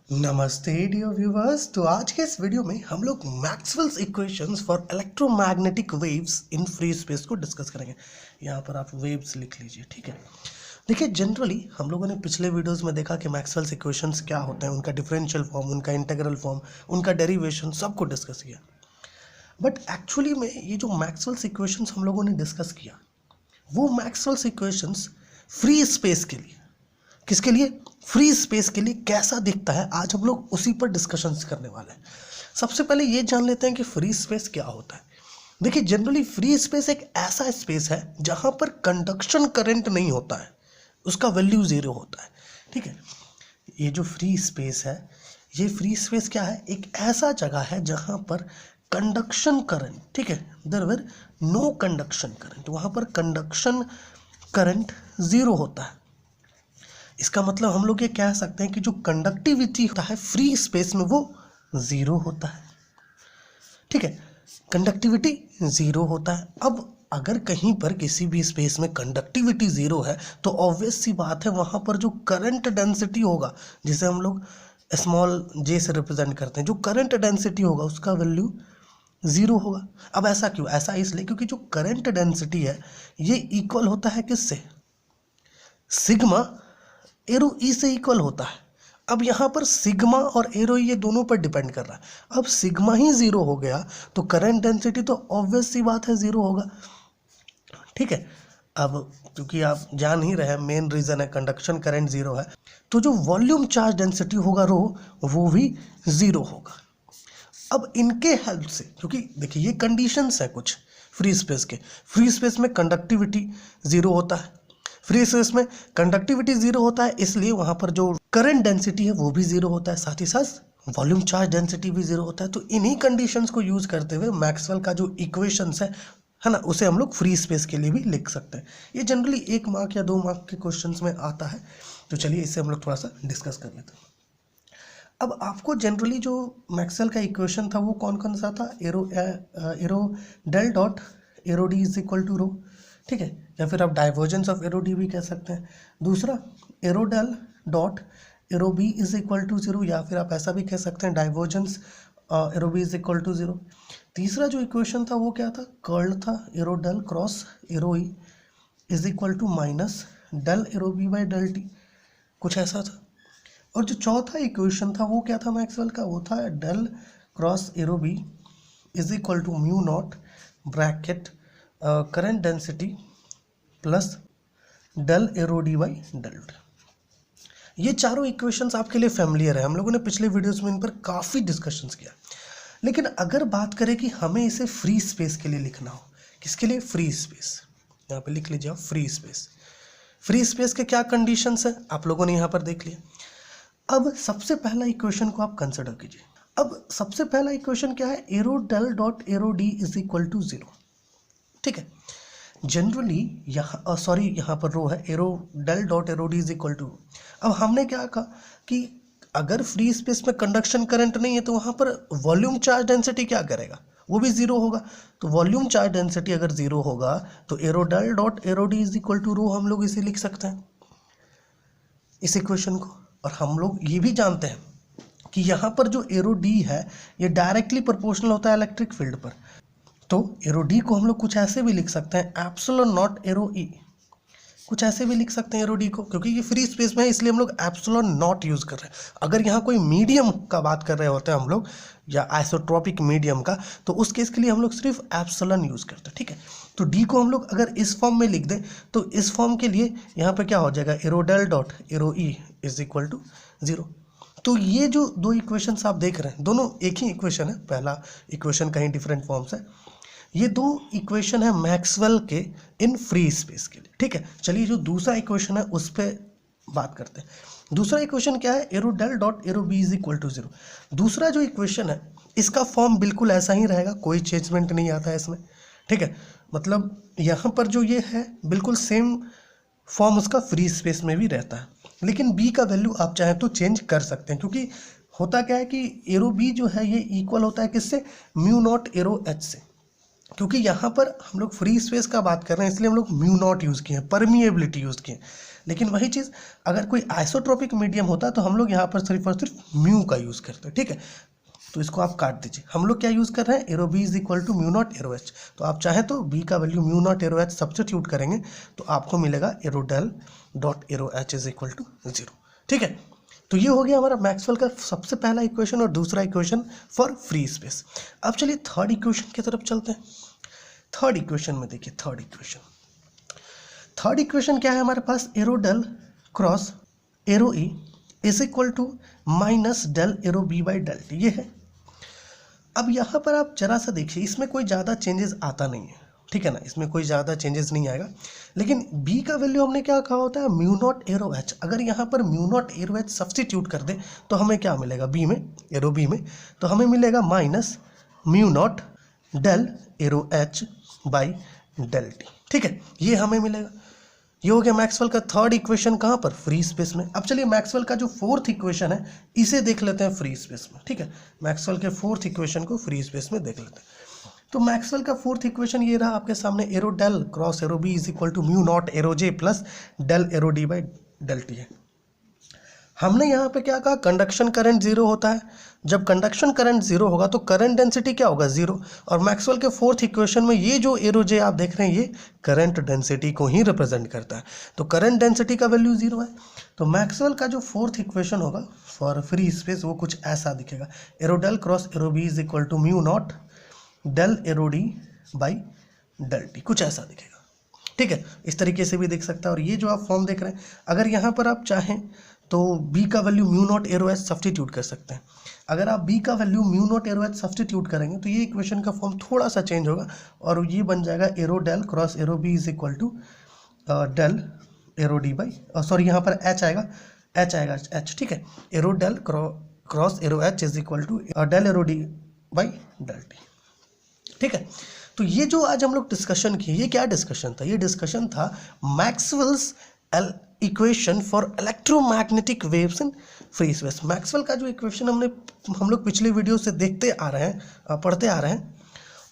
नमस्ते dear viewers. तो आज के इस वीडियो में हम लोग Maxwell's equations for electromagnetic waves in free space को डिस्कस करेंगे। यहाँ पर आप वेव्स लिख लीजिए, ठीक है। देखिए, जनरली हम लोगों ने पिछले वीडियोस में देखा कि मैक्सवेल्स इक्वेशंस क्या होते हैं, उनका डिफरेंशियल फॉर्म, उनका इंटीग्रल फॉर्म, उनका डेरिवेशन, सबको डिस्कस किया। बट एक्चुअली में ये जो मैक्सवेल्स इक्वेशंस हम लोगों ने डिस्कस किया, वो मैक्सवेल्स इक्वेशंस फ्री स्पेस के लिए, किसके लिए? फ्री स्पेस के लिए कैसा दिखता है, आज हम लोग उसी पर डिस्कशंस करने वाले हैं। सबसे पहले ये जान लेते हैं कि फ्री स्पेस क्या होता है। देखिए, जनरली फ्री स्पेस एक ऐसा स्पेस है जहां पर कंडक्शन करंट नहीं होता है, उसका वैल्यू जीरो होता है, ठीक है। ये जो फ्री स्पेस है, ये फ्री स्पेस क्या है? एक ऐसा जगह है जहां पर कंडक्शन करंट, ठीक है, there were no conduction current, वहां पर कंडक्शन करंट जीरो होता है। इसका मतलब हम लोग ये कह सकते हैं कि जो कंडक्टिविटी होता है फ्री स्पेस में वो जीरो होता है, ठीक है। कंडक्टिविटी जीरो होता है। अब अगर कहीं पर किसी भी स्पेस में कंडक्टिविटी जीरो है तो ऑब्वियस सी बात है वहां पर जो करंट डेंसिटी होगा, जिसे हम लोग स्मॉल जे से रिप्रेजेंट करते हैं, जो करंट डेंसिटी होगा उसका वैल्यू जीरो होगा। अब ऐसा क्यों? ऐसा इसलिए क्योंकि जो करंट डेंसिटी है ये इक्वल होता है किससे? सिग्मा एरो ई से इक्वल होता है। अब यहाँ पर सिग्मा और एरो ये दोनों पर डिपेंड कर रहा है। अब सिग्मा ही जीरो हो गया तो करंट डेंसिटी तो ऑब्वियस सी बात है जीरो होगा, ठीक है। अब क्योंकि आप जान ही रहे मेन रीजन है कंडक्शन करंट जीरो है, तो जो वॉल्यूम चार्ज डेंसिटी होगा रो, वो भी जीरो होगा। अब इनके हेल्प से, क्योंकि देखिए ये कंडीशंस है कुछ फ्री स्पेस के, फ्री स्पेस में कंडक्टिविटी जीरो होता है, फ्री स्पेस में कंडक्टिविटी जीरो होता है, इसलिए वहां पर जो करंट डेंसिटी है वो भी जीरो होता है, साथ ही साथ वॉल्यूम चार्ज डेंसिटी भी जीरो होता है। तो इन्हीं कंडीशंस को यूज करते हुए मैक्सवेल का जो इक्वेशंस है ना, उसे हम लोग फ्री स्पेस के लिए भी लिख सकते हैं। ये जनरली 1 मार्क या 2 मार्क के क्वेश्चंस में आता है, तो चलिए इसे हम लोग थोड़ा सा डिस्कस कर लेते हैं। अब आपको जनरली जो मैक्सवेल का इक्वेशन था वो कौन कौन सा था? Arrow del dot arrow D is equal to rho, ठीक है, या फिर आप डाइवर्जेंस ऑफ एरो डी भी कह सकते हैं। दूसरा arrow del dot arrow B is equal to zero, या फिर आप ऐसा भी कह सकते हैं divergence arrow B is equal to zero. तीसरा जो इक्वेशन था वो क्या था? कर्ल था, arrow del cross arrow E is equal to minus del arrow B by del T, कुछ ऐसा था। और जो चौथा इक्वेशन था वो क्या था मैक्सवेल का? वो था del cross arrow B is equal to mu naught bracket current density plus del arrow D by del T. ये चारों इक्वेशंस आपके लिए फैमिलियर है, हम लोगों ने पिछले वीडियोस में इन पर काफ़ी डिस्कशंस किया। लेकिन अगर बात करें कि हमें इसे फ्री स्पेस के लिए लिखना हो, किसके लिए? Free space. यहाँ पे लिख लीजिए फ्री स्पेस। फ्री स्पेस के क्या कंडीशंस हैं आप लोगों ने यहाँ पर देख लिया। अब सबसे पहला इक्वेशन को आप कंसिडर कीजिए। अब सबसे पहला इक्वेशन क्या है? Arrow del dot arrow D is equal to zero, ठीक है। जनरली यहाँ पर रो है arrow del dot arrow D is equal to. अब हमने क्या कहा कि अगर फ्री स्पेस में कंडक्शन करंट नहीं है तो वहाँ पर वॉल्यूम चार्ज डेंसिटी क्या करेगा? वो भी जीरो होगा। तो वॉल्यूम चार्ज डेंसिटी अगर जीरो होगा तो arrow del dot arrow D is equal to rho, हम लोग इसे लिख सकते हैं इस इक्वेशन को। और हम लोग ये भी जानते हैं कि यहाँ पर जो एरो डी है ये डायरेक्टली प्रोपोर्शनल होता है इलेक्ट्रिक फील्ड पर। तो एरो डी को हम लोग कुछ ऐसे भी लिख सकते हैं एप्सिलॉन नॉट एरो ई, कुछ ऐसे भी लिख सकते हैं एरो डी को, क्योंकि ये फ्री स्पेस में है इसलिए हम लोग एप्सिलॉन नॉट यूज कर रहे हैं। अगर यहाँ कोई मीडियम का बात कर रहे होते हैं हम लोग, या आइसोट्रोपिक मीडियम का, तो उस केस के लिए हम लोग सिर्फ एप्सिलॉन यूज करते हैं, ठीक है। तो डी को हम लोग अगर इस फॉर्म में लिख दें तो इस फॉर्म के लिए यहाँ पे क्या हो जाएगा? Arrow del dot arrow E is equal to zero. तो ये जो दो इक्वेशंस आप देख रहे हैं दोनों एक ही इक्वेशन है, पहला इक्वेशन कहीं डिफरेंट फॉर्म्स है। ये दो इक्वेशन है मैक्सवेल के इन फ्री स्पेस के लिए, ठीक है। चलिए जो दूसरा इक्वेशन है उस पर बात करते हैं। दूसरा इक्वेशन क्या है? Arrow del dot arrow B is equal to zero. दूसरा जो इक्वेशन है इसका फॉर्म बिल्कुल ऐसा ही रहेगा, कोई चेंजमेंट नहीं आता है इसमें, ठीक है। मतलब यहाँ पर जो ये है बिल्कुल सेम फॉर्म उसका फ्री स्पेस में भी रहता है, लेकिन बी का वैल्यू आप चाहें तो चेंज कर सकते हैं, क्योंकि होता क्या है कि एरो बी जो है ये इक्वल होता है किससे? म्यू नॉट एरो एच से। क्योंकि यहाँ पर हम लोग फ्री स्पेस का बात कर रहे हैं इसलिए हम लोग म्यू नॉट यूज़ किए हैं, परमिएबिलिटी यूज़ किए हैं। लेकिन वही चीज़ अगर कोई आइसोट्रोपिक मीडियम होता तो हम लोग यहाँ पर सिर्फ और सिर्फ म्यू का यूज़ करते हैं, ठीक है। तो इसको आप काट दीजिए। हम लोग क्या यूज़ कर रहे हैं, arrow B is equal to mu naught arrow H. तो आप चाहें तो बी का value mu naught arrow H substitute करेंगे तो आपको मिलेगा arrow del dot arrow H is equal to 0, ठीक है। तो ये हो गया हमारा मैक्सवेल का सबसे पहला इक्वेशन और दूसरा इक्वेशन फॉर फ्री स्पेस। अब चलिए थर्ड इक्वेशन की तरफ चलते हैं। थर्ड इक्वेशन में देखिए, थर्ड इक्वेशन क्या है हमारे पास, arrow del cross arrow E is equal to minus del arrow B by del T, ये है। अब यहाँ पर आप जरा सा देखिए, इसमें कोई ज़्यादा चेंजेस आता नहीं है, ठीक है ना, इसमें कोई ज़्यादा चेंजेस नहीं आएगा। लेकिन b का वैल्यू हमने क्या कहा होता है, म्यू नॉट एरो एच। अगर यहाँ पर mu naught arrow H substitute कर दे तो हमें क्या मिलेगा, b में, एरो b में, तो हमें मिलेगा minus mu naught del arrow H by del T, ठीक है, ये हमें मिलेगा। ये हो गया मैक्सवेल का थर्ड इक्वेशन, कहाँ पर, फ्री स्पेस में। अब चलिए मैक्सवेल का जो फोर्थ इक्वेशन है इसे देख लेते हैं फ्री स्पेस में, ठीक है। मैक्सवेल के फोर्थ इक्वेशन को फ्री स्पेस में देख लेते हैं। तो मैक्सवेल का फोर्थ इक्वेशन ये रहा आपके सामने, arrow del cross arrow B is equal to mu naught arrow J plus del arrow D by del T है। हमने यहाँ पे क्या कहा, कंडक्शन करंट जीरो होता है। जब कंडक्शन करंट जीरो होगा तो करंट डेंसिटी क्या होगा, जीरो। और मैक्सवेल के फोर्थ इक्वेशन में ये जो एरो जे आप देख रहे हैं ये करंट डेंसिटी को ही रिप्रेजेंट करता है, तो करंट डेंसिटी का वैल्यू जीरो है। तो मैक्सवेल का जो फोर्थ इक्वेशन होगा फॉर फ्री स्पेस वो कुछ ऐसा दिखेगा, arrow del cross arrow B is equal to mu naught del arrow D by del T, कुछ ऐसा दिखेगा, ठीक है। इस तरीके से भी दिख सकता है। और ये जो आप फॉर्म देख रहे हैं, अगर यहाँ पर आप चाहें तो b का value mu naught arrow H substitute कर सकते हैं। अगर आप b का value mu naught arrow H substitute करेंगे तो ये इक्वेशन का फॉर्म थोड़ा सा चेंज होगा और ये बन जाएगा arrow del cross arrow b is equal to del arrow D by, sorry यहाँ पर h आएगा, h, ठीक है। Arrow del cross arrow h is equal to del arrow D by del T, ठीक है। तो ये जो आज हम लोग डिस्कशन किए, ये क्या डिस्कशन था, ये डिस्कशन था Maxwell's equation for electromagnetic waves in free space. Maxwell का जो इक्वेशन हम लोग पिछले वीडियो से देखते आ रहे हैं, पढ़ते आ रहे हैं,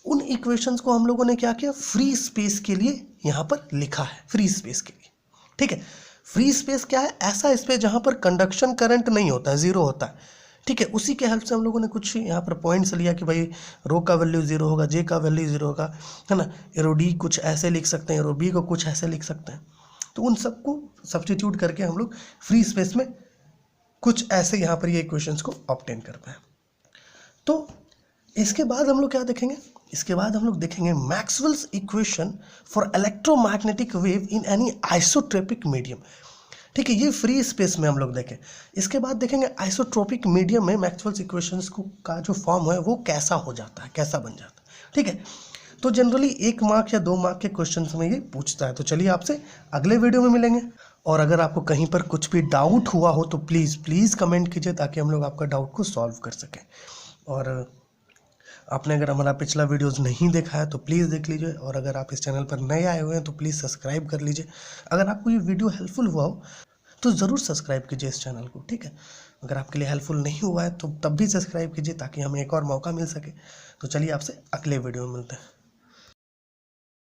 उन इक्वेशंस को हम लोगों ने क्या किया, फ्री स्पेस के लिए यहाँ पर लिखा है, फ्री स्पेस के लिए, ठीक है। फ्री स्पेस क्या है, ऐसा स्पेस जहाँ पर कंडक्शन करंट नहीं होता है, जीरो होता है, ठीक है। उसी के हेल्प से हम लोगों ने कुछ यहाँ पर पॉइंट्स लिया कि भाई रो का वैल्यू जीरो होगा, जे का वैल्यू जीरो होगा, है ना, एरो डी कुछ ऐसे लिख सकते हैं, एरो बी को कुछ ऐसे लिख सकते हैं। तो उन सबको सब्स्टिट्यूट करके हम लोग फ्री स्पेस में कुछ ऐसे यहाँ पर ये इक्वेशंस को ऑब्टेन कर पाए। तो इसके बाद हम लोग क्या देखेंगे, इसके बाद हम लोग देखेंगे Maxwell's equation for electromagnetic wave in any isotropic medium, ठीक है। ये फ्री स्पेस में हम लोग देखें। इसके बाद देखेंगे आइसोट्रोपिक मीडियम में मैक्सवेल्स इक्वेशंस को का जो फॉर्म है वो कैसा हो जाता है, कैसा बन जाता है, ठीक है। तो जनरली 1 मार्क या 2 मार्क के क्वेश्चंस में ये पूछता है। तो चलिए आपसे अगले वीडियो में मिलेंगे। और अगर आपको कहीं पर कुछ भी डाउट हुआ हो तो प्लीज़ कमेंट कीजिए ताकि हम लोग आपका डाउट को सॉल्व कर सकें। और आपने अगर हमारा पिछला वीडियोस नहीं देखा है तो प्लीज़ देख लीजिए। और अगर आप इस चैनल पर नए आए हुए हैं तो प्लीज़ सब्सक्राइब कर लीजिए। अगर आपको ये वीडियो हेल्पफुल हुआ हो तो ज़रूर सब्सक्राइब कीजिए इस चैनल को, ठीक है। अगर आपके लिए हेल्पफुल नहीं हुआ है तो तब भी सब्सक्राइब कीजिए ताकि हमें एक और मौका मिल सके। तो चलिए आपसे अगले वीडियो में मिलते हैं।